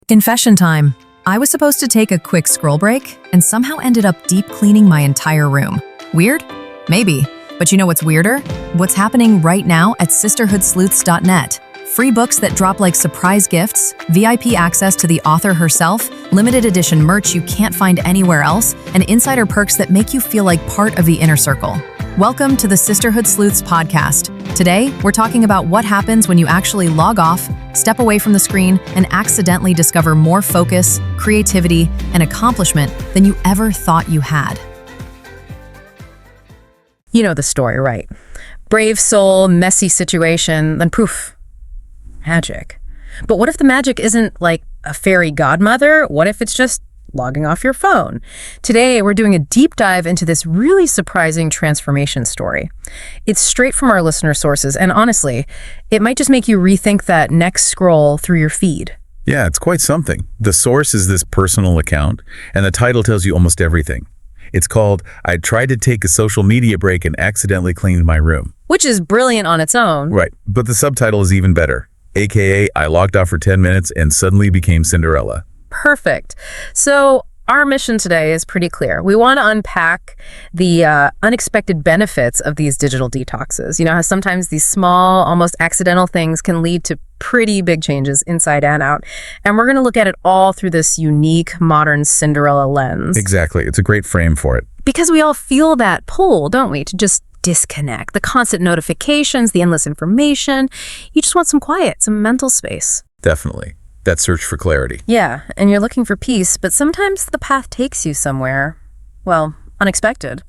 Confession time. I was supposed to take a quick scroll break and somehow ended up deep cleaning my entire room. Weird? Maybe. But you know what's weirder? What's happening right now at sisterhoodsleuths.net. Free books that drop like surprise gifts, VIP access to the author herself, limited edition merch you can't find anywhere else, and insider perks that make you feel like part of the inner circle. Welcome to the Sisterhood Sleuths podcast. Today, we're talking about what happens when you actually log off, step away from the screen, and accidentally discover more focus, creativity, and accomplishment than you ever thought you had. You know the story, right? Brave soul, messy situation, then poof, magic. But what if the magic isn't like a fairy godmother? What if it's just logging off your phone? Today, we're doing a deep dive into this really surprising transformation story. It's straight from our listener sources, and honestly, it might just make you rethink that next scroll through your feed. Yeah, it's quite something. The source is this personal account, and the title tells you almost everything. It's called, "I tried to take a social media break and accidentally cleaned my room." Which is brilliant on its own. Right, but the subtitle is even better. AKA, "I logged off for 10 minutes and suddenly became Cinderella." Perfect. So our mission today is pretty clear. We want to unpack the unexpected benefits of these digital detoxes. You know how sometimes these small, almost accidental things can lead to pretty big changes inside and out. And we're going to look at it all through this unique, modern Cinderella lens. Exactly. It's a great frame for it. Because we all feel that pull, don't we, to just disconnect. The constant notifications, the endless information. You just want some quiet, some mental space. Definitely. That search for clarity. Yeah, and you're looking for peace, but sometimes the path takes you somewhere, well, unexpected,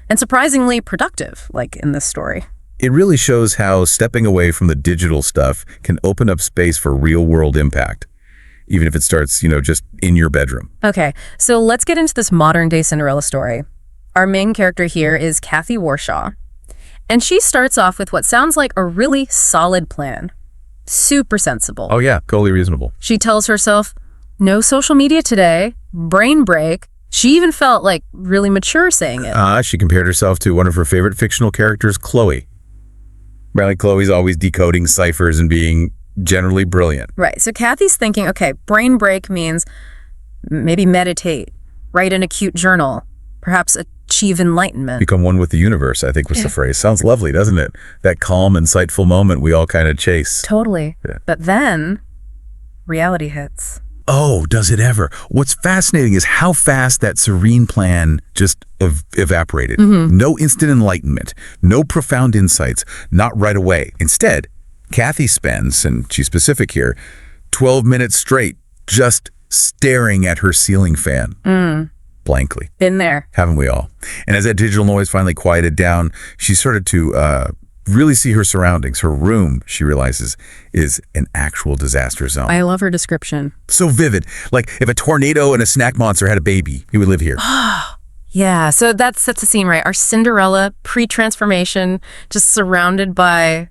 and surprisingly productive, like in this story. It really shows how stepping away from the digital stuff can open up space for real-world impact, even if it starts, just in your bedroom. Okay, so let's get into this modern-day Cinderella story. Our main character here is Kathy Warshaw, and she starts off with what sounds like a really solid plan. Super sensible. Oh yeah, totally reasonable. She tells herself, no social media today, brain break. She even felt like really mature saying it. She compared herself to one of her favorite fictional characters, Chloe. Apparently Chloe's always decoding ciphers and being generally brilliant. Right, so Kathy's thinking, okay, brain break means maybe meditate, write in a cute journal, perhaps achieve enlightenment. Become one with the universe, I think was the phrase. Sounds lovely, doesn't it? That calm, insightful moment we all kind of chase. Totally. Yeah. But then, reality hits. Oh, does it ever? What's fascinating is how fast that serene plan just evaporated. No instant enlightenment, no profound insights, not right away. Instead, Kathy spends, and she's specific here, 12 minutes straight just staring at her ceiling fan. Blankly. Been there. Haven't we all? And as that digital noise finally quieted down, she started to really see her surroundings. Her room, she realizes, is an actual disaster zone. I love her description. So vivid. Like if a tornado and a snack monster had a baby, he would live here. Yeah, so that sets the scene, right? Our Cinderella pre-transformation, just surrounded by,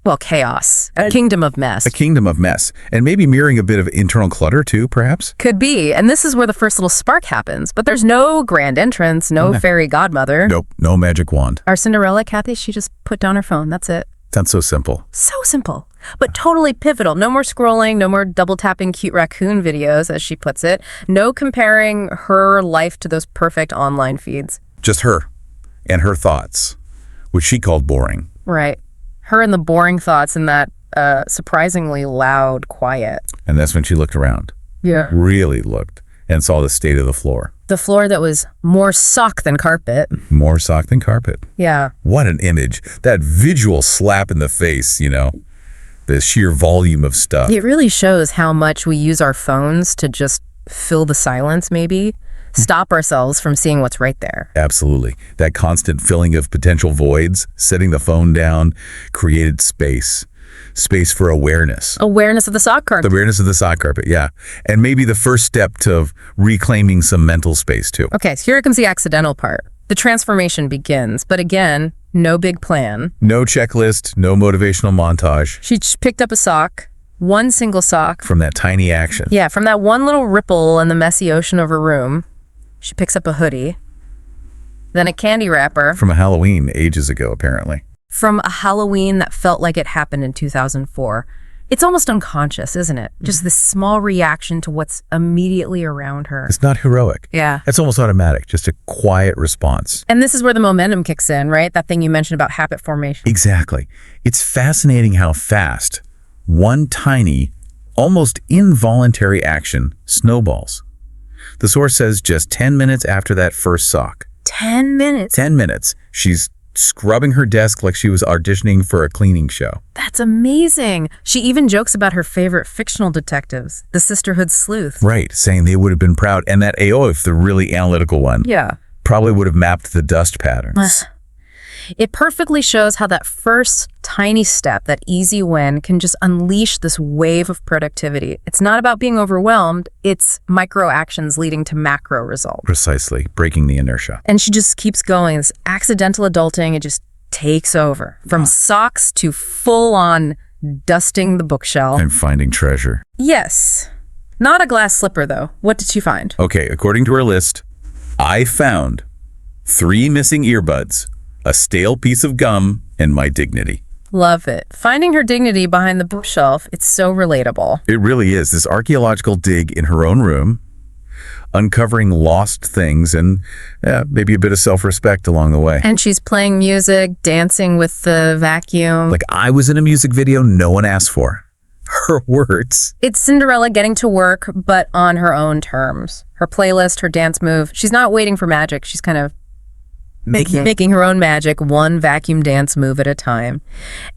well, chaos. A kingdom of mess. A kingdom of mess. And maybe mirroring a bit of internal clutter too, perhaps? Could be. And this is where the first little spark happens. But there's no grand entrance, no fairy godmother. Nope, no magic wand. Our Cinderella, Kathy, she just put down her phone. That's it. Sounds so simple. So simple, but totally pivotal. No more scrolling, no more double tapping cute raccoon videos, as she puts it. No comparing her life to those perfect online feeds. Just her and her thoughts, which she called boring. Right. Her and the boring thoughts in that surprisingly loud quiet. And that's when she looked around. Yeah. Really looked and saw the state of the floor. The floor that was more sock than carpet. More sock than carpet. Yeah. What an image. That visual slap in the face, the sheer volume of stuff. It really shows how much we use our phones to just fill the silence, maybe. Stop ourselves from seeing what's right there. Absolutely. That constant filling of potential voids, setting the phone down, created space. Space for awareness. Awareness of the sock carpet. The awareness of the sock carpet, yeah. And maybe the first step to reclaiming some mental space, too. Okay, so here comes the accidental part. The transformation begins, but again, no big plan. No checklist, no motivational montage. She picked up a sock, one single sock. From that tiny action. Yeah, from that one little ripple in the messy ocean of her room. She picks up a hoodie, then a candy wrapper. From a Halloween ages ago, apparently. From a Halloween that felt like it happened in 2004. It's almost unconscious, isn't it? Just this small reaction to what's immediately around her. It's not heroic. Yeah. It's almost automatic, just a quiet response. And this is where the momentum kicks in, right? That thing you mentioned about habit formation. Exactly. It's fascinating how fast one tiny, almost involuntary action snowballs. The source says just 10 minutes after that first sock. 10 minutes? 10 minutes. She's scrubbing her desk like she was auditioning for a cleaning show. That's amazing. She even jokes about her favorite fictional detectives, the Sisterhood Sleuths. Right, saying they would have been proud. And that Aoif, the really analytical one, Yeah. probably would have mapped the dust patterns. It perfectly shows how that first tiny step, that easy win, can just unleash this wave of productivity. It's not about being overwhelmed, it's micro actions leading to macro results. Precisely, breaking the inertia. And she just keeps going. This accidental adulting, it just takes over. From socks to full-on dusting the bookshelf. And finding treasure. Yes. Not a glass slipper, though. What did she find? Okay, according to her list, I found 3 missing earbuds, a stale piece of gum, and my dignity. Love it. Finding her dignity behind the bookshelf, it's so relatable. It really is. This archaeological dig in her own room, uncovering lost things and maybe a bit of self-respect along the way. And she's playing music, dancing with the vacuum. Like I was in a music video no one asked for. Her words. It's Cinderella getting to work, but on her own terms. Her playlist, her dance move. She's not waiting for magic. She's kind of making her own magic, one vacuum dance move at a time.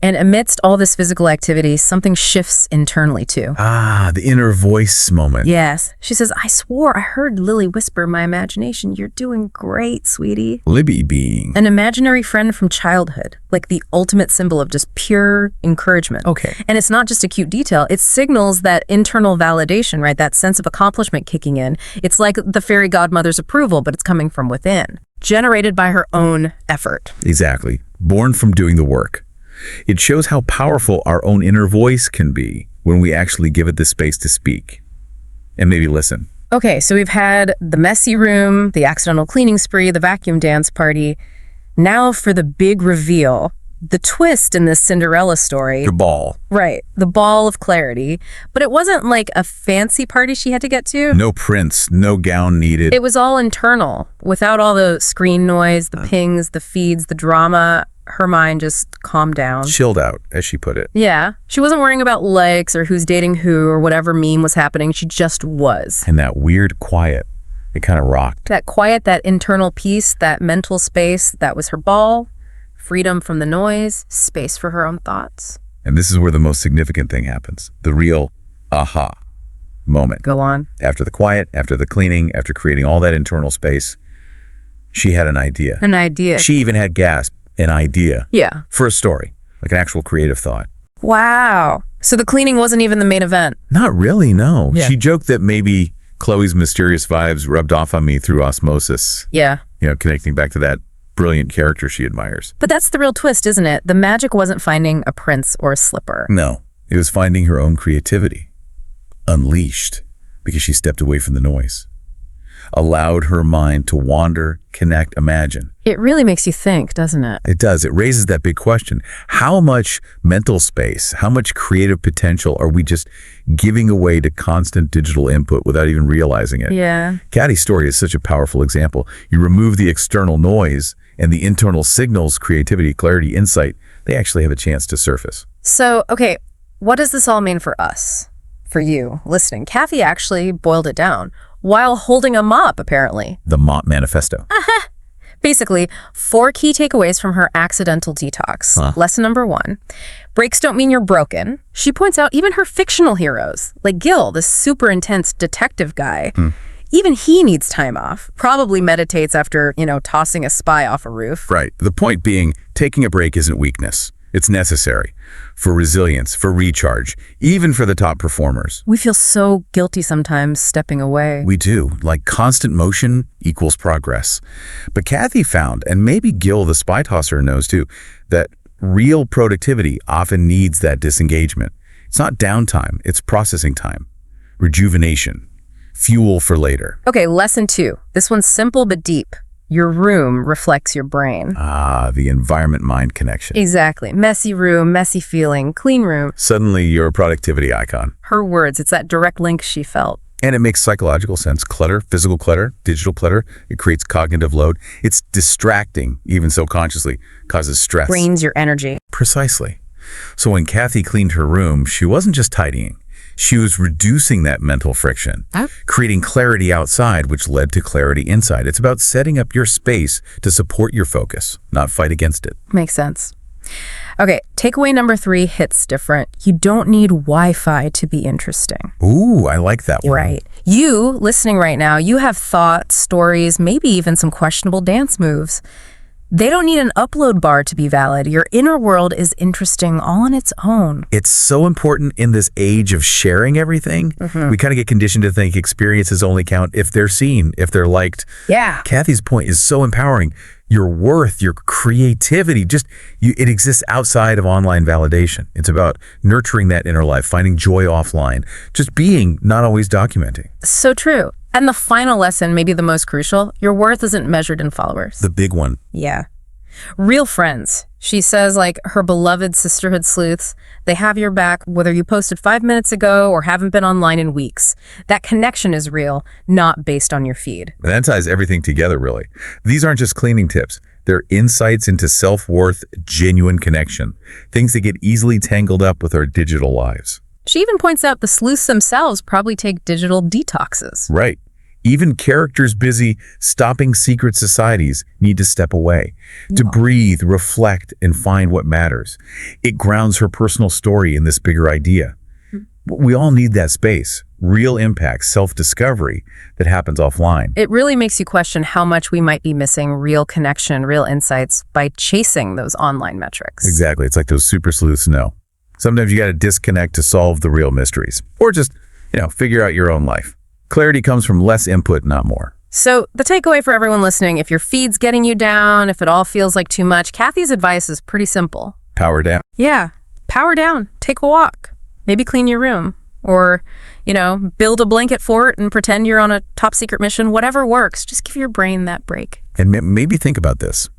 And amidst all this physical activity, something shifts internally too. Ah, the inner voice moment. Yes. She says, I swore I heard Lily whisper in my imagination, you're doing great, sweetie. Libby being An imaginary friend from childhood, like the ultimate symbol of just pure encouragement. Okay. And it's not just a cute detail, it signals that internal validation, right? That sense of accomplishment kicking in. It's like the fairy godmother's approval, but it's coming from within. Generated by her own effort. Exactly. Born from doing the work. It shows how powerful our own inner voice can be when we actually give it the space to speak. And maybe listen. Okay, so we've had the messy room, the accidental cleaning spree, the vacuum dance party. Now for the big reveal. The twist in this Cinderella story. The ball. Right, the ball of clarity. But it wasn't like a fancy party she had to get to. No prince, no gown needed. It was all internal, without all the screen noise, the pings, the feeds, the drama. Her mind just calmed down. Chilled out, as she put it. Yeah, she wasn't worrying about likes or who's dating who or whatever meme was happening. She just was. And that weird quiet, it kind of rocked. That quiet, that internal peace, that mental space, that was her ball. Freedom from the noise, space for her own thoughts. And this is where the most significant thing happens. The real aha moment. Go on. After the quiet, after the cleaning, after creating all that internal space, she had an idea. An idea. She even had an idea. Yeah. For a story, like an actual creative thought. Wow. So the cleaning wasn't even the main event. Not really, no. Yeah. She joked that maybe Chloe's mysterious vibes rubbed off on me through osmosis. Yeah. You know, connecting back to that brilliant character she admires. But that's the real twist, isn't it? The magic wasn't finding a prince or a slipper. No, it was finding her own creativity. Unleashed, because she stepped away from the noise. Allowed her mind to wander, connect, imagine. It really makes you think, doesn't it? It does. It raises that big question. How much mental space, how much creative potential are we just giving away to constant digital input without even realizing it? Yeah. Caddy's story is such a powerful example. You remove the external noise and the internal signals, creativity, clarity, insight, they actually have a chance to surface. So, okay, what does this all mean for us? For you, listening? Kathy actually boiled it down while holding a mop, apparently. The Mop Manifesto. Basically, 4 key takeaways from her accidental detox. Lesson number 1, breaks don't mean you're broken. She points out even her fictional heroes, like Gil, this super intense detective guy, even he needs time off, probably meditates after, tossing a spy off a roof. Right. The point being, taking a break isn't weakness. It's necessary for resilience, for recharge, even for the top performers. We feel so guilty sometimes stepping away. We do. Like constant motion equals progress. But Kathy found, and maybe Gil the spy tosser knows too, that real productivity often needs that disengagement. It's not downtime, it's processing time, rejuvenation, fuel for later. Okay, lesson 2. This one's simple but deep. Your room reflects your brain. Ah, the environment-mind connection. Exactly. Messy room, messy feeling, clean room. Suddenly, you're a productivity icon. Her words, it's that direct link she felt. And it makes psychological sense. Clutter, physical clutter, digital clutter, it creates cognitive load. It's distracting, even so consciously, causes stress. Drains your energy. Precisely. So when Kathy cleaned her room, she wasn't just tidying. She was reducing that mental friction, creating clarity outside, which led to clarity inside. It's about setting up your space to support your focus, not fight against it. Makes sense. Okay, takeaway number 3 hits different. You don't need Wi-Fi to be interesting. Ooh, I like that one. Right. You, listening right now, you have thoughts, stories, maybe even some questionable dance moves. They don't need an upload bar to be valid. Your inner world is interesting all on its own. It's so important in this age of sharing everything. We kind of get conditioned to think experiences only count if they're seen, if they're liked. Yeah. Kathy's point is so empowering. Your worth, your creativity, it exists outside of online validation. It's about nurturing that inner life, finding joy offline, just being, not always documenting. So true. And the final lesson, maybe the most crucial, your worth isn't measured in followers. The big one. Yeah. Real friends. She says, like, her beloved Sisterhood Sleuths, they have your back whether you posted 5 minutes ago or haven't been online in weeks. That connection is real, not based on your feed. And that ties everything together, really. These aren't just cleaning tips. They're insights into self-worth, genuine connection, things that get easily tangled up with our digital lives. She even points out the sleuths themselves probably take digital detoxes. Right. Even characters busy stopping secret societies need to step away, to breathe, reflect, and find what matters. It grounds her personal story in this bigger idea. We all need that space, real impact, self-discovery that happens offline. It really makes you question how much we might be missing real connection, real insights by chasing those online metrics. Exactly. It's like those super sleuths know. Sometimes you got to disconnect to solve the real mysteries, or just, figure out your own life. Clarity comes from less input, not more. So the takeaway for everyone listening, if your feed's getting you down, if it all feels like too much, Kathy's advice is pretty simple. Power down. Yeah, power down, take a walk, maybe clean your room, or, build a blanket fort and pretend you're on a top secret mission, whatever works. Just give your brain that break. And maybe think about this.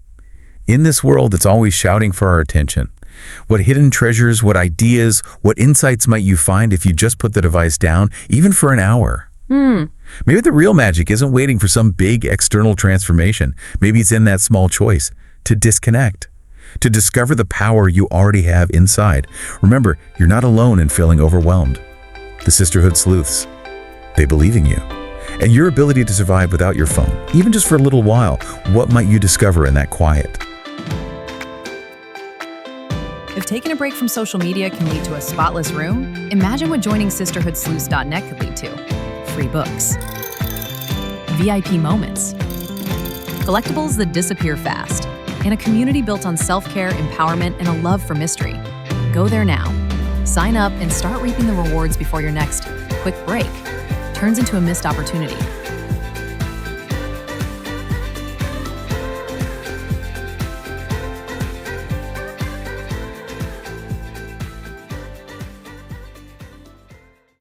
In this world that's always shouting for our attention, what hidden treasures, what ideas, what insights might you find if you just put the device down, even for an hour? Maybe the real magic isn't waiting for some big external transformation. Maybe it's in that small choice to disconnect, to discover the power you already have inside. Remember, you're not alone in feeling overwhelmed. The Sisterhood Sleuths, they believe in you and your ability to survive without your phone, even just for a little while. What might you discover in that quiet? If taking a break from social media can lead to a spotless room, imagine what joining sisterhoodsleuths.net could lead to. Free books, VIP moments, collectibles that disappear fast, and a community built on self-care, empowerment, and a love for mystery. Go there now. Sign up and start reaping the rewards before your next quick break turns into a missed opportunity.